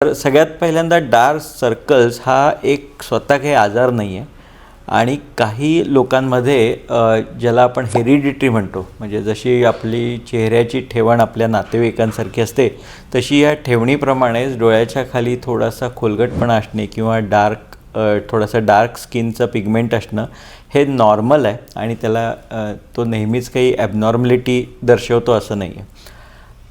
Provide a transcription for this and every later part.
तर सगळ्यात पहिल्यांदा डार्क सर्कल्स हा एक स्वतः काही आजार नाही आहे आणि काही लोकांमध्ये ज्याला आपण हेरिडिटरी म्हणतो, म्हणजे जशी आपली चेहऱ्याची ठेवण आपल्या नातेवाईकांसारखी असते तशी या ठेवणीप्रमाणेच डोळ्याच्या खाली थोडासा खोलगटपणा असणे किंवा थोडासा डार्क स्किनचं पिगमेंट असणं हे नॉर्मल आहे आणि त्याला तो नेहमीच काही ॲबनॉर्मॅलिटी दर्शवतो असं नाही आहे.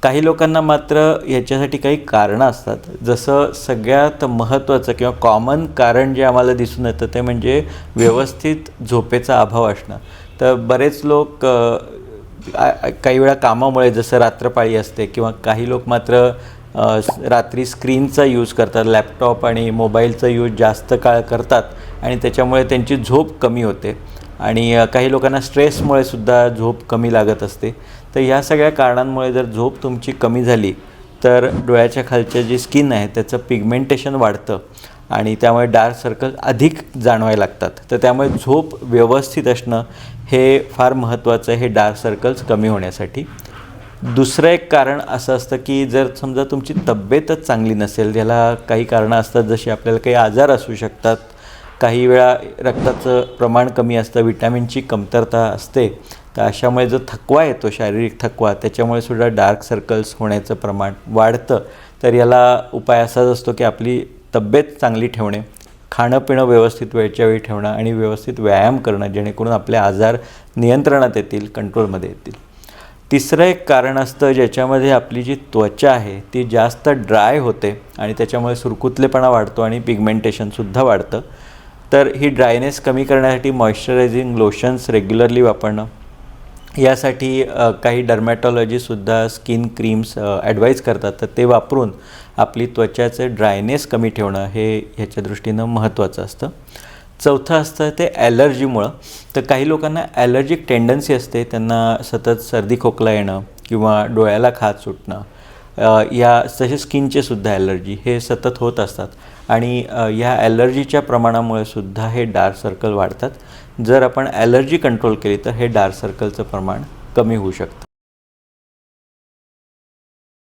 काही लोकांना मात्र याच्यासाठी काही कारणं असतात. जसं सगळ्यात महत्त्वाचं किंवा कॉमन कारण जे आम्हाला दिसून येतं ते म्हणजे व्यवस्थित झोपेचा अभाव असणं. तर बरेच लोक काही वेळा कामामुळे, जसं रात्रपाळी असते, किंवा काही लोक मात्र रात्री स्क्रीनचा यूज करतात, लॅपटॉप आणि मोबाईलचा यूज जास्त काळ करतात आणि त्याच्यामुळे त्यांची झोप कमी होते आणि काही लोकांना स्ट्रेसमुळे सुद्धा झोप कमी लागत असते. तर ह्या सगळ्या कारणांमुळे जर झोप तुमची कमी झाली तर डोळ्याच्या खालच्या जी स्किन आहे त्याचं पिगमेंटेशन वाढतं आणि त्यामुळे डार्क सर्कल अधिक जाणवायला लागतात. तर त्यामुळे झोप व्यवस्थित असणं हे फार महत्त्वाचं आहे हे डार्क सर्कल्स कमी होण्यासाठी. दुसरं एक कारण असं असतं की जर समजा तुमची तब्येतच चांगली नसेल, ज्याला काही कारणं असतात, जशी आपल्याला काही आजार असू शकतात, काही वेळा रक्ताचं प्रमाण कमी असतं, विटॅमिनची कमतरता असते, तर अशामुळे जो थकवा येतो, शारीरिक थकवा, त्याच्यामुळे सुद्धा डार्क सर्कल्स होण्याचं प्रमाण वाढतं. तर याला उपाय असाच असतो की आपली तब्येत चांगली ठेवणे, खाणं पिणं व्यवस्थित वेळच्या वेळी ठेवणं आणि व्यवस्थित व्यायाम करणं, जेणेकरून आपले आजार नियंत्रणात येतील, कंट्रोलमध्ये येतील. तिसरं एक कारण असतं ज्याच्यामध्ये आपली जी त्वचा आहे ती जास्त ड्राय होते आणि त्याच्यामुळे सुरकुतलेपणा वाढतो आणि पिगमेंटेशनसुद्धा वाढतं. तर ही ड्रायनेस कमी करण्यासाठी मॉइश्चरायझिंग लोशन्स रेग्युलरली वापरणं, यासाठी काही डर्मॅटॉलॉजीसुद्धा स्किन क्रीम्स ॲडवाईज करतात, तर ते वापरून आपली त्वचाचं ड्रायनेस कमी ठेवणं हे ह्याच्या दृष्टीनं महत्त्वाचं असतं. चौथं असतं ते ॲलर्जीमुळं. तर काही लोकांना ॲलर्जिक टेंडन्सी असते, त्यांना सतत सर्दी खोकला येणं किंवा डोळ्याला खाज सुटणं, या तसे स्किनचे सुद्धा ॲलर्जी हे सतत होत असतात आणि ह्या ॲलर्जीच्या प्रमाणामुळे सुद्धा हे डार्क सर्कल वाढतात. जर आपण ॲलर्जी कंट्रोल केली तर हे डार्क सर्कलचं प्रमाण कमी होऊ शकतं.